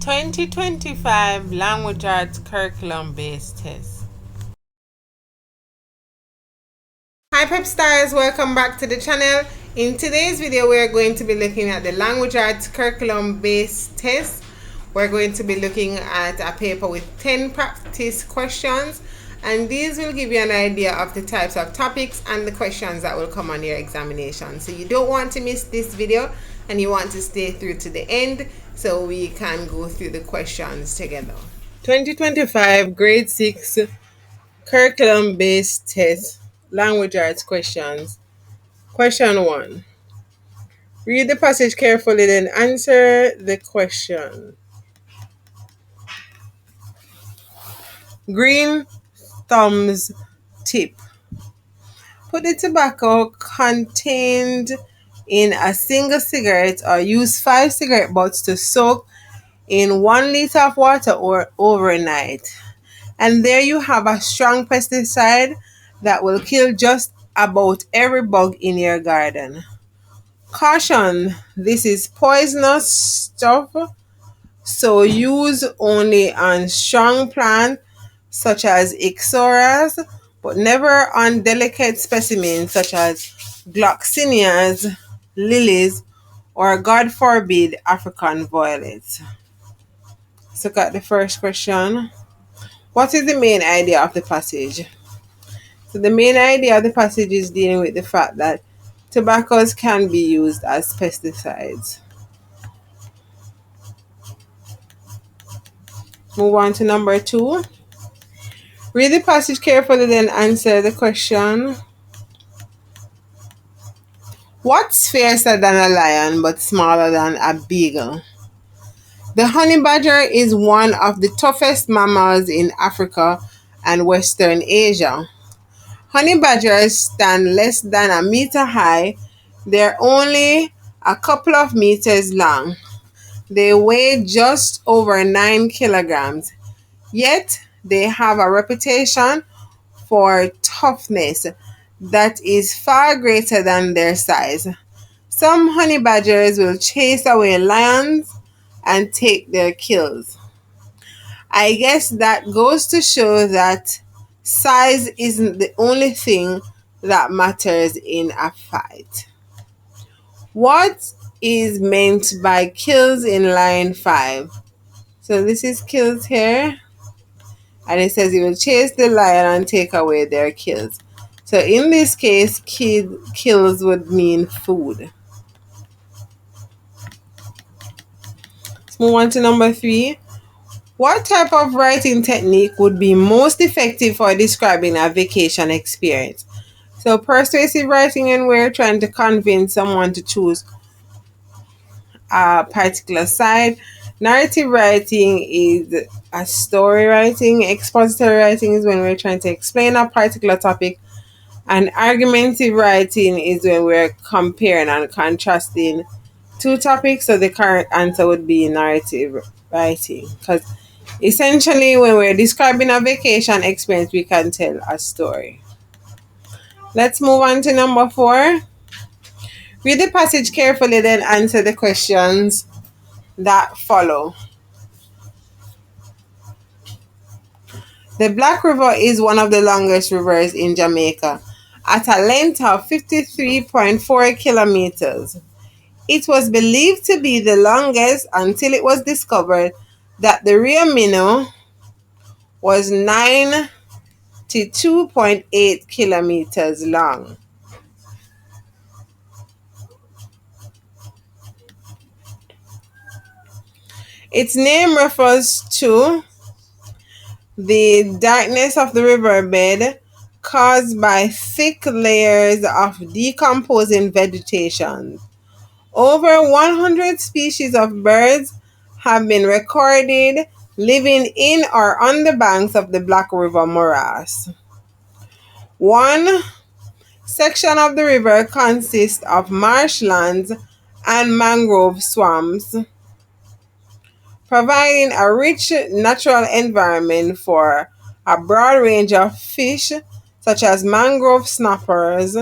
2025 Language Arts Curriculum Based Test. Hi Pep Stars, welcome back to the channel. In today's video we are going to be looking at the Language Arts Curriculum Based Test. We're going to be looking at a paper with 10 practice questions, and these will give you an idea of the types of topics and the questions that will come on your examination. So you don't want to miss this video and you want to stay through to the end so we can go through the questions together. 2025 Grade 6 Curriculum Based Test Language Arts Questions. Question 1. Read the passage carefully, then answer the question. Green thumbs tip. Put the tobacco contained in a single cigarette or use 5 cigarette butts to soak in 1 liter of water or overnight. And there you have a strong pesticide that will kill just about every bug in your garden. Caution, this is poisonous stuff, so use only on strong plants such as ixoras, but never on delicate specimens such as gloxinias, lilies, or God forbid African violets. Let's look at the first question. What is the main idea of the passage? So the main idea of the passage is dealing with the fact that tobaccos can be used as pesticides. Move on to number 2. Read the passage carefully, then answer the question. What's fiercer than a lion but smaller than a beagle? The honey badger is one of the toughest mammals in Africa and Western Asia. Honey badgers stand less than a meter high. They're only a couple of meters long. They weigh just over 9 kilograms. Yet they have a reputation for toughness that is far greater than their size. Some honey badgers will chase away lions and take their kills. I guess that goes to show that size isn't the only thing that matters in a fight. What is meant by kills in line 5? So this is kills here. And it says he will chase the lion and take away their kills. So in this case, kills would mean food. Let's move on to number 3. What type of writing technique would be most effective for describing a vacation experience? So persuasive writing, and we're trying to convince someone to choose a particular side. Narrative writing is a story writing. Expository writing is when we're trying to explain a particular topic. And argumentative writing is when we're comparing and contrasting two topics. So the correct answer would be narrative writing. Because essentially when we're describing a vacation experience, we can tell a story. Let's move on to number 4. Read the passage carefully, then answer the questions that follow. The Black River is one of the longest rivers in Jamaica at a length of 53.4 kilometers. It was believed to be the longest until it was discovered that the Rio Minho was 92.8 kilometers long. Its name refers to the darkness of the riverbed caused by thick layers of decomposing vegetation. Over 100 species of birds have been recorded living in or on the banks of the Black River morass. One section of the river consists of marshlands and mangrove swamps, providing a rich natural environment for a broad range of fish such as mangrove snappers,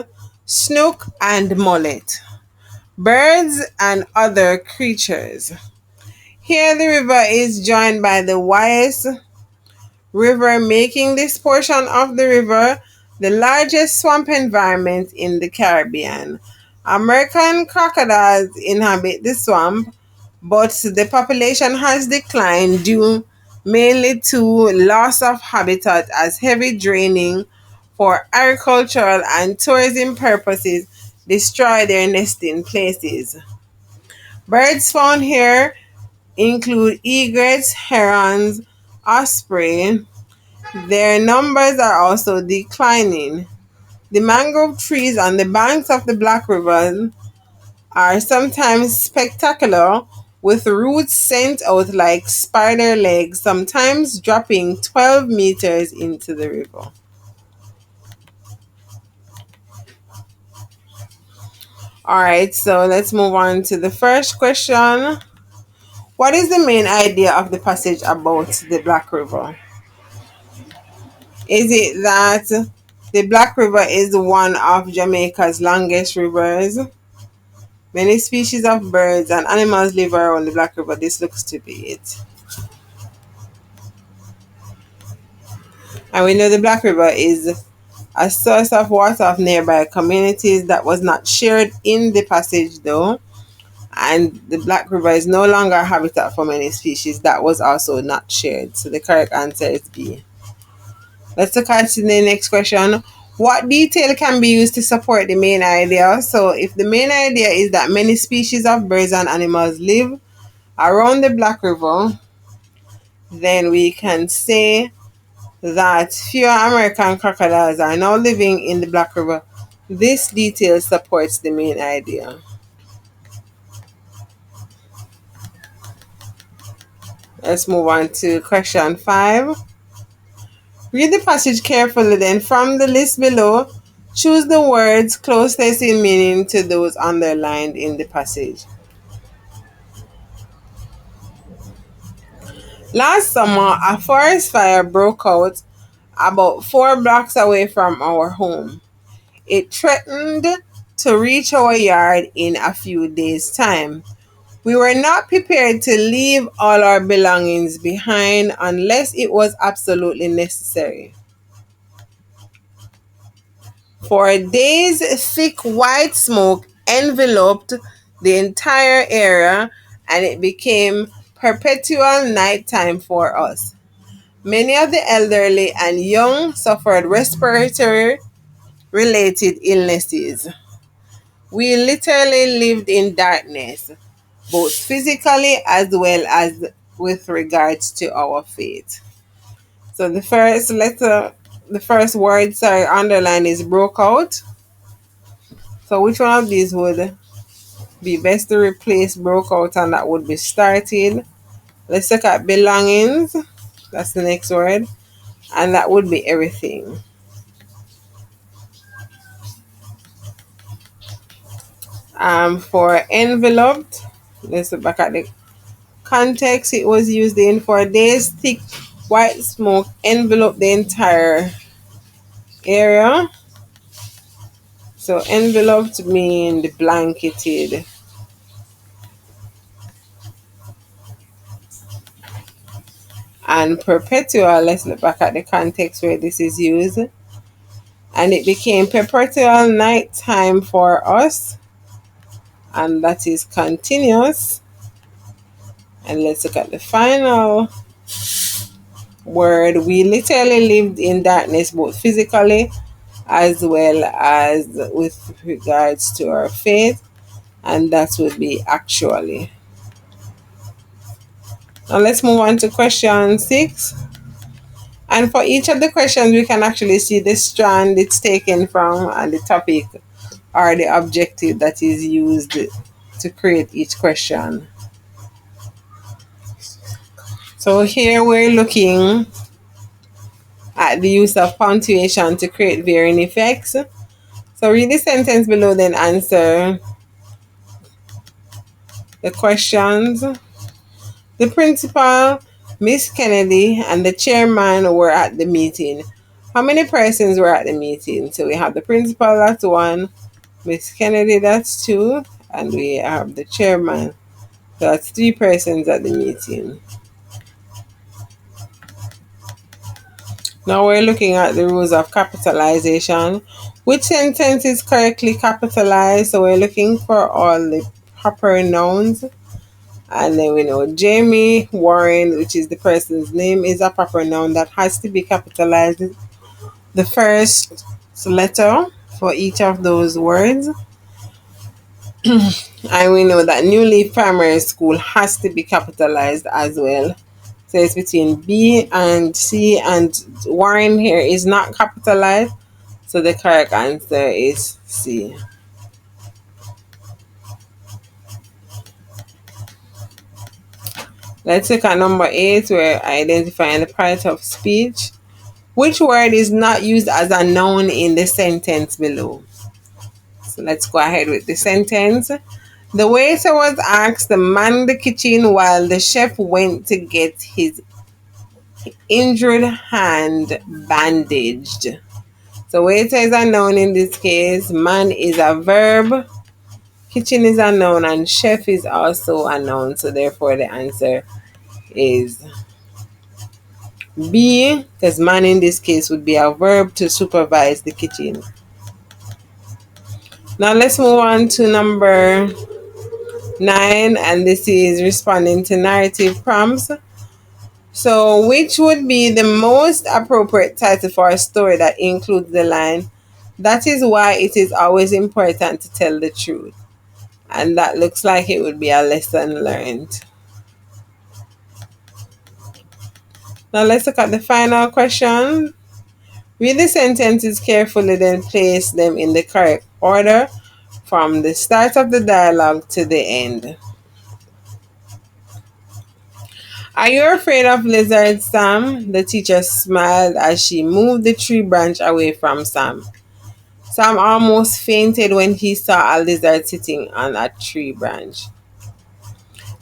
snook, and mullet, birds, and other creatures. Here the river is joined by the Wise River, making this portion of the river the largest swamp environment in the Caribbean. American crocodiles inhabit the swamp, but the population has declined due mainly to loss of habitat as heavy draining for agricultural and tourism purposes destroy their nesting places. Birds found here include egrets, herons, osprey. Their numbers are also declining. The mangrove trees on the banks of the Black River are sometimes spectacular, with roots sent out like spider legs, sometimes dropping 12 meters into the river. All right, so let's move on to the first question. What is the main idea of the passage about the Black River? Is it that the Black River is one of Jamaica's longest rivers? Many species of birds and animals live around the Black River. This looks to be it. And we know the Black River is a source of water of nearby communities. That was not shared in the passage though. And the Black River is no longer a habitat for many species. That was also not shared. So the correct answer is B. Let's look at the next question. What detail can be used to support the main idea? So if the main idea is that many species of birds and animals live around the Black River, then we can say that fewer American crocodiles are now living in the Black River. This detail supports the main idea. Let's move on to question 5. Read the passage carefully, then from the list below, choose the words closest in meaning to those underlined in the passage. Last summer, a forest fire broke out about 4 blocks away from our home. It threatened to reach our yard in a few days' time. We were not prepared to leave all our belongings behind unless it was absolutely necessary. For days, thick white smoke enveloped the entire area, and it became perpetual nighttime for us. Many of the elderly and young suffered respiratory related illnesses. We literally lived in darkness, both physically as well as with regards to our faith. So the first word, underline is broke out. So which one of these would be best to replace broke out, and that would be started? Let's look at belongings. That's the next word. And that would be everything. For enveloped, let's look back at the context. It was used in for days, thick white smoke enveloped the entire area. So enveloped mean the blanketed. And perpetual, let's look back at the context where this is used. And it became perpetual nighttime for us. And that is continuous. And let's look at the final word. We literally lived in darkness, both physically as well as with regards to our faith. And that would be actually. Now let's move on to question 6. And for each of the questions, we can actually see the strand it's taken from and the topic or the objective that is used to create each question. So here we're looking at the use of punctuation to create varying effects. So read the sentence below, then answer the questions. The principal, Miss Kennedy, and the chairman were at the meeting. How many persons were at the meeting? So we have the principal, that's 1, Miss Kennedy, that's 2, and we have the chairman, That's three persons at the meeting. Now we're looking at the rules of capitalization. Which sentence is correctly capitalized? So we're looking for all the proper nouns. And then we know Jamie Warren, which is the person's name, is a proper noun that has to be capitalized. The first letter for each of those words. And we know that New Leaf Primary School has to be capitalized as well. So it's between B and C, and Warren here is not capitalized. So the correct answer is C. Let's look at number 8. We're identifying the part of speech. Which word is not used as a noun in the sentence below? So let's go ahead with the sentence. The waiter was asked to man the kitchen while the chef went to get his injured hand bandaged. So waiter is a noun in this case, man is a verb, kitchen is a noun, and chef is also a noun. So therefore the answer is B, because man in this case would be a verb to supervise the kitchen. Now let's move on to number 9, and this is responding to narrative prompts. So, which would be the most appropriate title for a story that includes the line, "That is why it is always important to tell the truth"? And that looks like it would be a lesson learned. Now, let's look at the final question. Read the sentences carefully, then place them in the correct order from the start of the dialogue to the end. Are you afraid of lizards, Sam? The teacher smiled as she moved the tree branch away from Sam. Sam almost fainted when he saw a lizard sitting on a tree branch.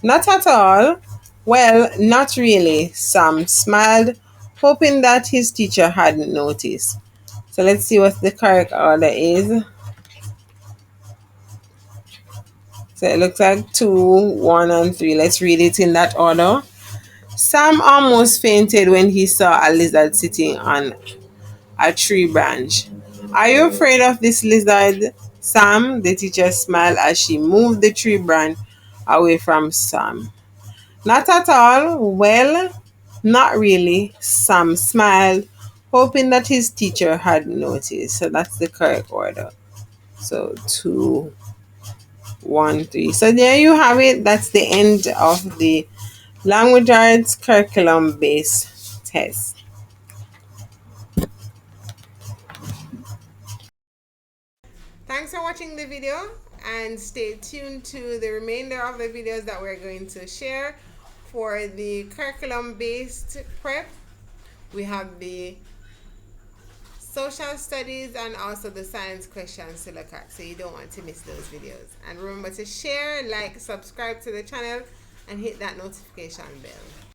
Not at all. Well, not really, Sam smiled, hoping that his teacher hadn't noticed. So let's see what the correct order is. So it looks like 2, 1, and 3. Let's read it in that order. Sam almost fainted when he saw a lizard sitting on a tree branch. Are you afraid of this lizard, Sam? The teacher smiled as she moved the tree branch away from Sam. Not at all. Well, not really. Sam smiled, hoping that his teacher had noticed. So that's the correct order. So 2, 1, 3. So there you have it. That's the end of the language arts curriculum based test. Thanks for watching the video, and stay tuned to the remainder of the videos that we're going to share for the curriculum based prep. We have the social studies and also the science questions to look at, so you don't want to miss those videos. And remember to share, like, subscribe to the channel, and hit that notification bell.